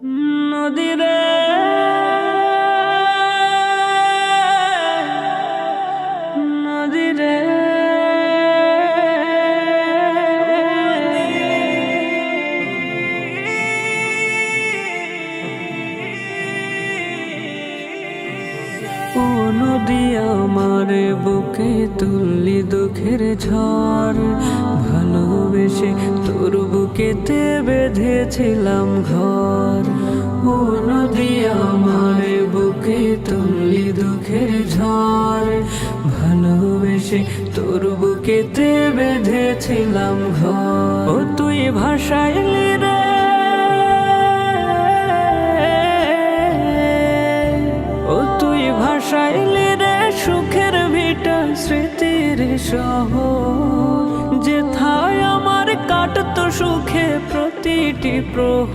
নদীরে নদীরে ও নদী আমার বুকে তুললি দুঃখের ঝড়, ভালোবেসে তোর বুকেতে বেঁধেছিলাম ঘর। ও নদী আমার বুকে তুললি দুঃখের ঝড়, ভালোবেসে তোর বুকেতে বেঁধেছিলাম ঘর। ও তুই ভাসাইলি রে, ও তুই ভাসাইলি রে সুখের ভিটা স্মৃতির শহর, যেথায় আমার কাটতো সুখে প্রতিটি প্রহর।